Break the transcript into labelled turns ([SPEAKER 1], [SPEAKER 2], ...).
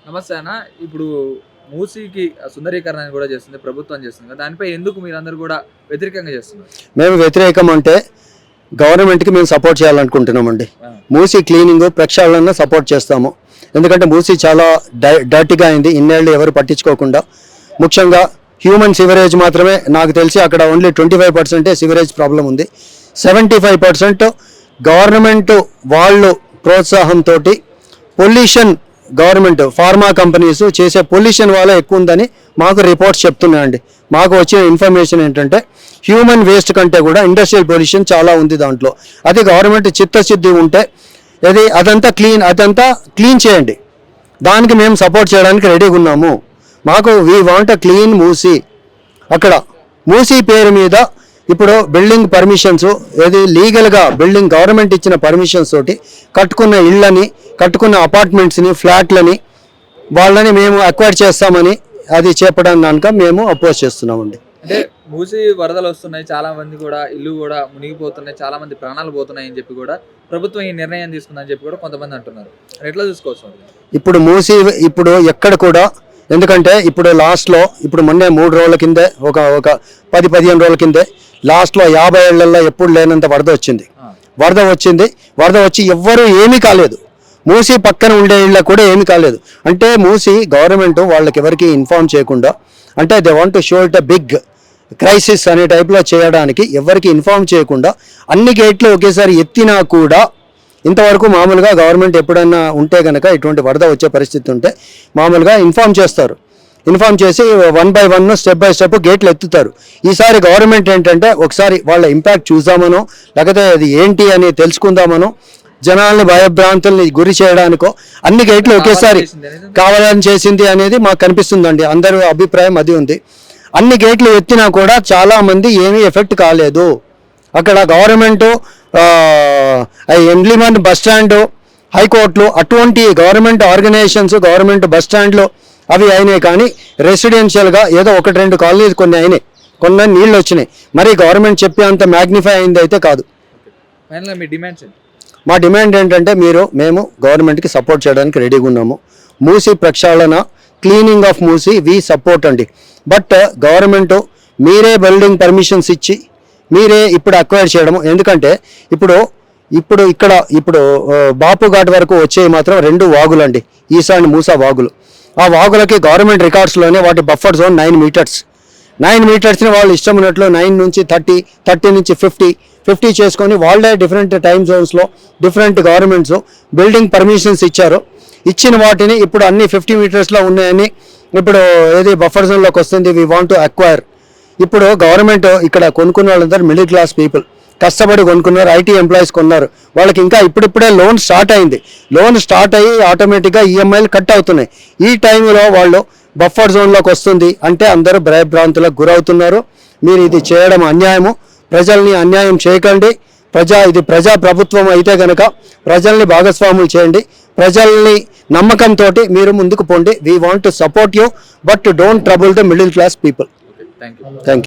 [SPEAKER 1] నమస్తే అన్న. ఇప్పుడు మూసీకి సుందరీకరణ కూడా చేస్తుంది ప్రభుత్వం చేస్తుంది కదా! దానిపై ఎందుకు మీరందరూ కూడా వ్యతిరేకంగా చేస్తున్నారు?
[SPEAKER 2] మేము వ్యతిరేకం అంటే గవర్నమెంట్కి మేము సపోర్ట్ చేయాలనుకుంటున్నామండి. మూసీ క్లీనింగ్ ప్రక్షాళన సపోర్ట్ చేస్తాము. ఎందుకంటే మూసీ చాలా డర్టీగా అయింది, ఇన్నేళ్ళు ఎవరు పట్టించుకోకుండా. ముఖ్యంగా హ్యూమన్ సివరేజ్ మాత్రమే నాకు తెలిసి అక్కడ ఓన్లీ 25% సివరేజ్ ప్రాబ్లం ఉంది. 75% గవర్నమెంట్ వాళ్ళు ప్రోత్సాహంతో పొల్యూషన్ గవర్నమెంట్ ఫార్మా కంపెనీస్ చేసే పొల్యూషన్ వల్ల ఎక్కువ ఉందని మాకు రిపోర్ట్స్ చెప్తున్నాయండి. మాకు వచ్చిన ఇన్ఫర్మేషన్ ఏంటంటే హ్యూమన్ వేస్ట్ కంటే కూడా ఇండస్ట్రియల్ పొల్యూషన్ చాలా ఉంది దాంట్లో. అది గవర్నమెంట్ చిత్తశుద్ధి ఉంటే అదంతా క్లీన్ చేయండి. దానికి మేము సపోర్ట్ చేయడానికి రెడీగా ఉన్నాము. మాకు we want a clean Musi. అక్కడ మూసీ పేరు మీద ఇప్పుడు బిల్డింగ్ పర్మిషన్స్ లీగల్గా బిల్డింగ్ గవర్నమెంట్ ఇచ్చిన పర్మిషన్స్ తోటి కట్టుకున్న ఇళ్ళని, కట్టుకున్న అపార్ట్మెంట్స్ని, ఫ్లాట్లని వాళ్ళని మేము అక్వైర్ చేస్తామని అది చెప్పడానికి కనుక మేము అపోజ్ చేస్తున్నామండి.
[SPEAKER 1] అంటే మూసీ వరదలు వస్తున్నాయి, చాలా మంది కూడా ఇల్లు కూడా మునిగిపోతున్నాయి, చాలా మంది ప్రాణాలు పోతున్నాయి అని చెప్పి కూడా ప్రభుత్వం ఈ నిర్ణయం తీసుకుందని చెప్పి కూడా కొంతమంది అంటున్నారు. ఎట్లా చూసుకోవచ్చు?
[SPEAKER 2] ఇప్పుడు మూసీ ఇప్పుడు ఎక్కడ కూడా, ఎందుకంటే ఇప్పుడు లాస్ట్లో ఇప్పుడు మొన్నే 3 రోజుల కిందే ఒక 10-15 రోజుల కిందే లాస్ట్లో 50 ఏళ్లలో ఎప్పుడు లేనంత వరద వచ్చి ఎవ్వరూ ఏమీ కాలేదు. మూసీ పక్కన ఉండే ఇళ్ళకు కూడా ఏమీ కాలేదు. అంటే మూసీ గవర్నమెంట్ వాళ్ళకి ఎవరికి ఇన్ఫార్మ్ చేయకుండా, అంటే they want to show it a big crisis అనే టైప్లో చేయడానికి ఎవరికి ఇన్ఫార్మ్ చేయకుండా అన్ని గేట్లు ఒకేసారి ఎత్తినా కూడా ఇంతవరకు మామూలుగా గవర్నమెంట్ ఎప్పుడైనా ఉంటే కనుక ఇటువంటి వరద వచ్చే పరిస్థితి ఉంటే మామూలుగా ఇన్ఫార్మ్ చేస్తారు. ఇన్ఫార్మ్ చేసి 1 by 1 స్టెప్ బై స్టెప్ గేట్లు ఎత్తుతారు. ఈసారి గవర్నమెంట్ ఏంటంటే ఒకసారి వాళ్ళ ఇంపాక్ట్ చూద్దామనో లేకపోతే అది ఏంటి అని తెలుసుకుందామనో జనాలను భయభ్రాంతుల్ని గురి చేయడానికో అన్ని గేట్లు ఒకేసారి కావాలని చేసింది అనేది మాకు కనిపిస్తుందండి. అందరి అభిప్రాయం అది ఉంది. అన్ని గేట్లు ఎత్తినా కూడా చాలామంది ఏమీ ఎఫెక్ట్ కాలేదు. అక్కడ గవర్నమెంటు ఎంప్లిమెంట్ బస్ స్టాండు, హైకోర్టులు అటువంటి గవర్నమెంట్ ఆర్గనైజేషన్స్, గవర్నమెంట్ బస్ స్టాండ్లు అవి అయినాయి. కానీ రెసిడెన్షియల్గా ఏదో 1-2 కాలనీలు కొన్ని అయినాయి, కొన్ని నీళ్ళు వచ్చినాయి. మరి గవర్నమెంట్ చెప్పే అంత మ్యాగ్నిఫై అయింది అయితే కాదు. మా డిమాండ్ ఏంటంటే మేము గవర్నమెంట్కి సపోర్ట్ చేయడానికి రెడీగా ఉన్నాము. మూసీ ప్రక్షాళన, cleaning of Musi we support అండి. బట్ గవర్నమెంట్ మీరే బిల్డింగ్ పర్మిషన్స్ ఇచ్చి మీరే ఇప్పుడు అక్వైర్ చేయడము. ఎందుకంటే ఇప్పుడు బాపు ఘాట్ వరకు వచ్చేవి మాత్రం 2 వాగులండి, ఈసా అండ్ మూసా వాగులు. ఆ వాగులకి గవర్నమెంట్ రికార్డ్స్లోనే వాటి బఫర్ జోన్ 9 మీటర్స్. 9 మీటర్స్ని వాళ్ళు ఇష్టం ఉన్నట్లు 9 నుంచి 30 నుంచి 50 చేసుకొని వాళ్ళే డిఫరెంట్ టైమ్ జోన్స్లో డిఫరెంట్ గవర్నమెంట్స్ బిల్డింగ్ పర్మిషన్స్ ఇచ్చారు. ఇచ్చిన వాటిని ఇప్పుడు అన్ని 50 మీటర్స్లో ఉన్నాయని ఇప్పుడు బఫర్ జోన్లోకి వస్తుంది. We want to acquire. ఇప్పుడు గవర్నమెంట్ ఇక్కడ కొనుక్కున్న వాళ్ళందరూ మిడిల్ క్లాస్ పీపుల్, కష్టపడి కొనుక్కున్నారు, ఐటీ ఎంప్లాయీస్ కొన్నారు. వాళ్ళకి ఇంకా ఇప్పుడిప్పుడే లోన్ స్టార్ట్ అయింది. లోన్ స్టార్ట్ అయ్యి ఆటోమేటిక్గా ఈఎంఐలు కట్ అవుతున్నాయి. ఈ టైంలో వాళ్ళు బఫర్ జోన్లోకి వస్తుంది అంటే అందరూ భయభ్రాంతులకు గురవుతున్నారు. మీరు ఇది చేయడం అన్యాయము. ప్రజల్ని అన్యాయం చేయకండి. ఇది ప్రజా ప్రభుత్వం అయితే కనుక ప్రజల్ని భాగస్వాములు చేయండి. ప్రజల్ని నమ్మకంతో మీరు ముందుకు పోండి. We want to support you, but don't trouble the middle class people.
[SPEAKER 1] Thank you.
[SPEAKER 2] Thank you.